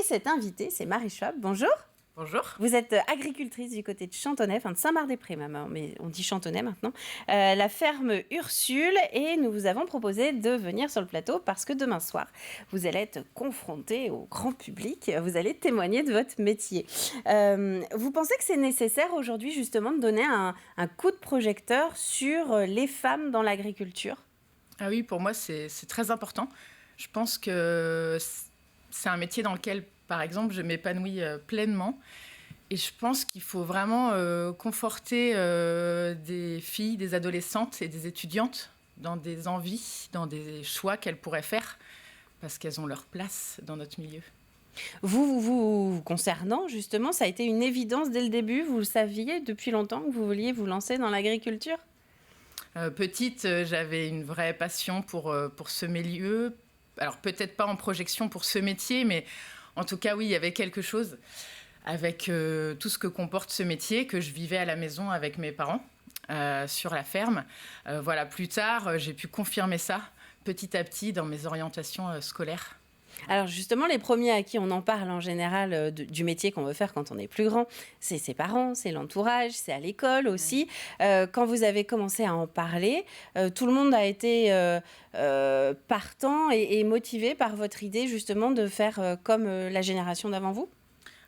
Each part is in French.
cette invitée, c'est Marie Schwab. Bonjour. Bonjour. Vous êtes agricultrice du côté de Chantonnay, enfin de Saint-Marc-des-Prés même, mais on dit Chantonnay maintenant, la ferme Ursule, et nous vous avons proposé de venir sur le plateau parce que demain soir, vous allez être confronté au grand public, vous allez témoigner de votre métier. Vous pensez que c'est nécessaire aujourd'hui justement de donner un coup de projecteur sur les femmes dans l'agriculture ? Ah oui, pour moi, c'est très important. Je pense que c'est un métier dans lequel, par exemple, je m'épanouis pleinement. Et je pense qu'il faut vraiment conforter des filles, des adolescentes et des étudiantes dans des envies, dans des choix qu'elles pourraient faire, parce qu'elles ont leur place dans notre milieu. Vous concernant, justement, ça a été une évidence dès le début. Vous le saviez depuis longtemps que vous vouliez vous lancer dans l'agriculture ? Petite, j'avais une vraie passion pour ce milieu. Alors peut-être pas en projection pour ce métier, mais en tout cas, oui, il y avait quelque chose avec tout ce que comporte ce métier que je vivais à la maison avec mes parents sur la ferme. Voilà, plus tard, j'ai pu confirmer ça petit à petit dans mes orientations scolaires. Alors justement, les premiers à qui on en parle en général du métier qu'on veut faire quand on est plus grand, c'est ses parents, c'est l'entourage, c'est à l'école aussi. Quand vous avez commencé à en parler, tout le monde a été partant et motivé par votre idée justement de faire comme la génération d'avant vous ?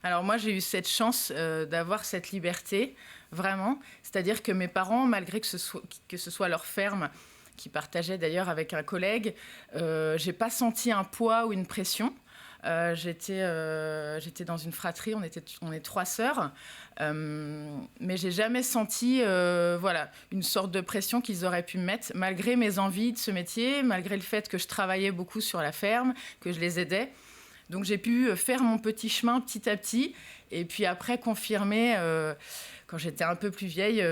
Alors moi, j'ai eu cette chance d'avoir cette liberté, vraiment. C'est-à-dire que mes parents, malgré que ce soit leur ferme, qui partageait d'ailleurs avec un collègue, j'ai pas senti un poids ou une pression. J'étais dans une fratrie, on est 3 sœurs, mais j'ai jamais senti une sorte de pression qu'ils auraient pu me mettre, malgré mes envies de ce métier, malgré le fait que je travaillais beaucoup sur la ferme, que je les aidais. Donc j'ai pu faire mon petit chemin petit à petit, et puis après confirmer, quand j'étais un peu plus vieille,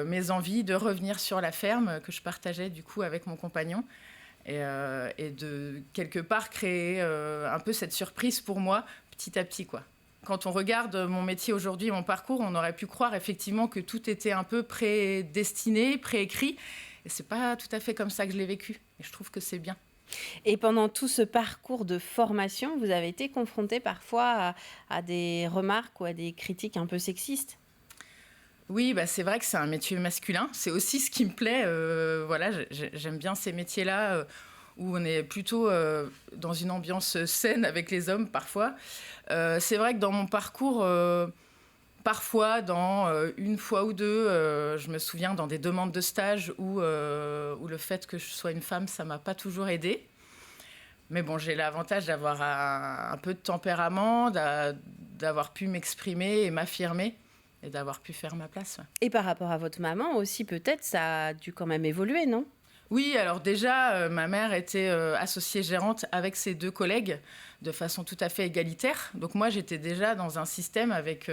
mes envies de revenir sur la ferme que je partageais du coup avec mon compagnon, et de quelque part créer un peu cette surprise pour moi petit à petit, quoi. Quand on regarde mon métier aujourd'hui, mon parcours, on aurait pu croire effectivement que tout était un peu prédestiné, préécrit, et c'est pas tout à fait comme ça que je l'ai vécu, et je trouve que c'est bien. Et pendant tout ce parcours de formation, vous avez été confronté parfois à des remarques ou à des critiques un peu sexistes ? Oui, c'est vrai que c'est un métier masculin. C'est aussi ce qui me plaît. J'aime bien ces métiers-là où on est plutôt dans une ambiance saine avec les hommes parfois. C'est vrai que dans mon parcours, parfois, dans une fois ou deux, je me souviens dans des demandes de stage où le fait que je sois une femme, ça m'a pas toujours aidée. Mais bon, j'ai l'avantage d'avoir un peu de tempérament, d'avoir pu m'exprimer et m'affirmer et d'avoir pu faire ma place. Ouais. Et par rapport à votre maman aussi, peut-être, ça a dû quand même évoluer, non ? Oui, alors déjà, ma mère était associée gérante avec ses 2 collègues de façon tout à fait égalitaire. Donc moi, j'étais déjà dans un système avec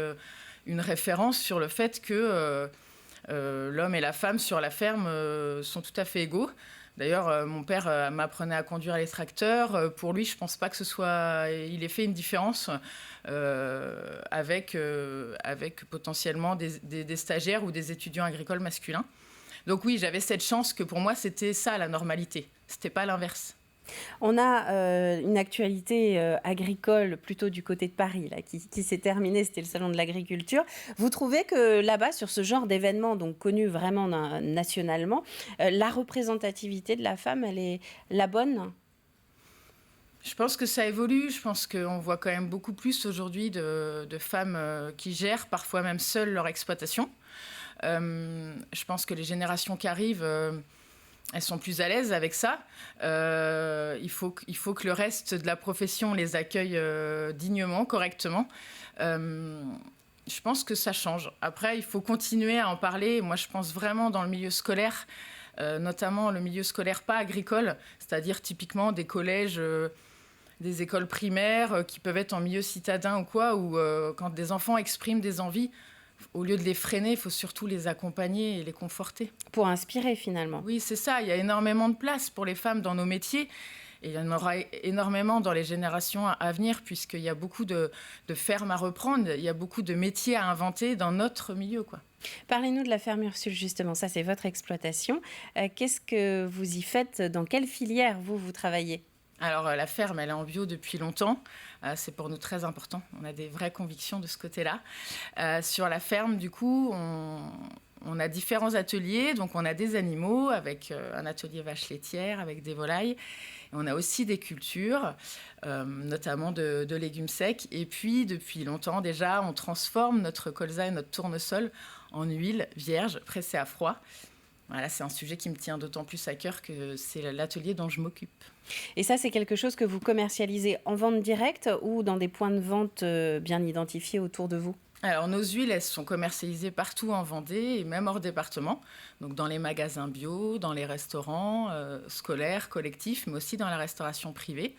une référence sur le fait que l'homme et la femme sur la ferme sont tout à fait égaux. D'ailleurs, mon père m'apprenait à conduire les tracteurs. Pour lui, je ne pense pas que il ait fait une différence avec potentiellement des stagiaires ou des étudiants agricoles masculins. Donc oui, j'avais cette chance que pour moi, c'était ça la normalité. C'était pas l'inverse. On a une actualité agricole plutôt du côté de Paris là, qui s'est terminée, c'était le salon de l'agriculture. Vous trouvez que là-bas, sur ce genre d'événement, donc connu vraiment nationalement, la représentativité de la femme, elle est la bonne ? Je pense que ça évolue. Je pense qu'on voit quand même beaucoup plus aujourd'hui de femmes qui gèrent parfois même seules leur exploitation. Je pense que les générations qui arrivent... elles sont plus à l'aise avec ça. Il faut que le reste de la profession les accueille dignement, correctement. Je pense que ça change. Après, il faut continuer à en parler. Moi, je pense vraiment dans le milieu scolaire, notamment le milieu scolaire pas agricole, c'est-à-dire typiquement des collèges, des écoles primaires qui peuvent être en milieu citadin ou quoi, où quand des enfants expriment des envies, au lieu de les freiner, il faut surtout les accompagner et les conforter. Pour inspirer, finalement. Oui, c'est ça. Il y a énormément de place pour les femmes dans nos métiers. Et il y en aura énormément dans les générations à venir, puisqu'il y a beaucoup de fermes à reprendre. Il y a beaucoup de métiers à inventer dans notre milieu, quoi. Parlez-nous de la ferme Ursule, justement. Ça, c'est votre exploitation. Qu'est-ce que vous y faites ? Dans quelle filière, vous travaillez ? Alors, la ferme, elle est en bio depuis longtemps. C'est pour nous très important. On a des vraies convictions de ce côté-là. Sur la ferme, du coup, on a différents ateliers. Donc, on a des animaux avec un atelier vache laitière, avec des volailles. Et on a aussi des cultures, notamment de légumes secs. Et puis, depuis longtemps déjà, on transforme notre colza et notre tournesol en huile vierge pressée à froid. Voilà, c'est un sujet qui me tient d'autant plus à cœur que c'est l'atelier dont je m'occupe. Et ça, c'est quelque chose que vous commercialisez en vente directe ou dans des points de vente bien identifiés autour de vous ? Alors, nos huiles, elles sont commercialisées partout en Vendée et même hors département. Donc, dans les magasins bio, dans les restaurants scolaires, collectifs, mais aussi dans la restauration privée.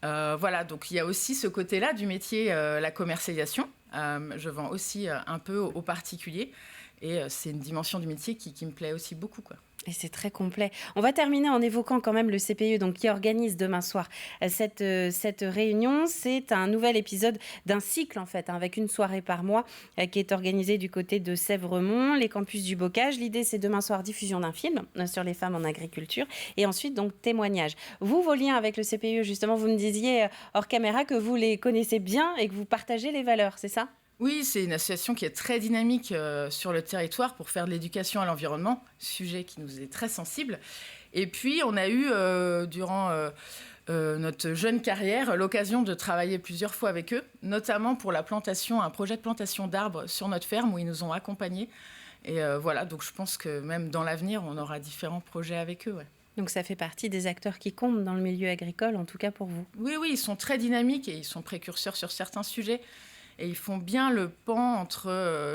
Voilà, donc il y a aussi ce côté-là du métier, la commercialisation. Je vends aussi un peu aux particuliers. Et c'est une dimension du métier qui me plaît aussi beaucoup, quoi. Et c'est très complet. On va terminer en évoquant quand même le CPE, donc, qui organise demain soir cette réunion. C'est un nouvel épisode d'un cycle, en fait, avec une soirée par mois qui est organisée du côté de Sèvremont, les campus du Bocage. L'idée, c'est demain soir diffusion d'un film sur les femmes en agriculture et ensuite, donc, témoignage. Vous, vos liens avec le CPE, justement, vous me disiez hors caméra que vous les connaissez bien et que vous partagez les valeurs, c'est ça ? Oui, c'est une association qui est très dynamique sur le territoire pour faire de l'éducation à l'environnement, sujet qui nous est très sensible. Et puis, on a eu, durant notre jeune carrière, l'occasion de travailler plusieurs fois avec eux, notamment pour la plantation, un projet de plantation d'arbres sur notre ferme où ils nous ont accompagnés. Et voilà, donc je pense que même dans l'avenir, on aura différents projets avec eux. Ouais. Donc ça fait partie des acteurs qui comptent dans le milieu agricole, en tout cas pour vous. Oui, ils sont très dynamiques et ils sont précurseurs sur certains sujets. Et ils font bien le pan entre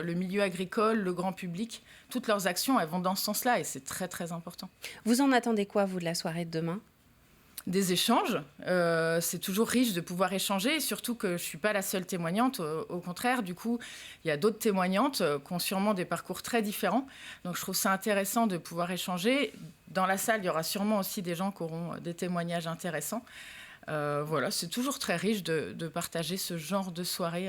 le milieu agricole, le grand public. Toutes leurs actions, elles vont dans ce sens-là et c'est très, très important. Vous en attendez quoi, vous, de la soirée de demain ? Des échanges. C'est toujours riche de pouvoir échanger, et surtout que je ne suis pas la seule témoignante. Au contraire, du coup, il y a d'autres témoignantes qui ont sûrement des parcours très différents. Donc, je trouve ça intéressant de pouvoir échanger. Dans la salle, il y aura sûrement aussi des gens qui auront des témoignages intéressants. Voilà, c'est toujours très riche de partager ce genre de soirée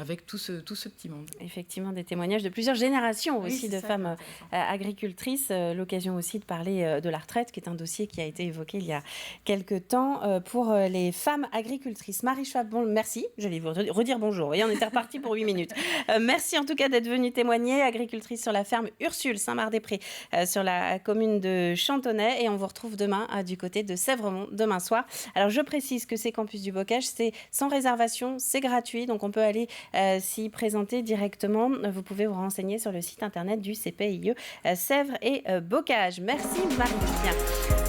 avec tout ce petit monde. Effectivement, des témoignages de plusieurs générations aussi de femmes agricultrices. L'occasion aussi de parler de la retraite, qui est un dossier qui a été évoqué il y a quelques temps pour les femmes agricultrices. Marie Schwab, merci. Je vais vous redire bonjour. Et on était reparti pour 8 minutes. Merci en tout cas d'être venue témoigner. Agricultrice sur la ferme Ursule, Saint-Marc-des-Prés, sur la commune de Chantonnay. Et on vous retrouve demain du côté de Sèvremont, demain soir. Alors, je précise que ces campus du Bocage, c'est sans réservation, c'est gratuit. Donc, on peut aller s'y présenter directement. Vous pouvez vous renseigner sur le site internet du CPIE Sèvres et Bocage. Merci Marie.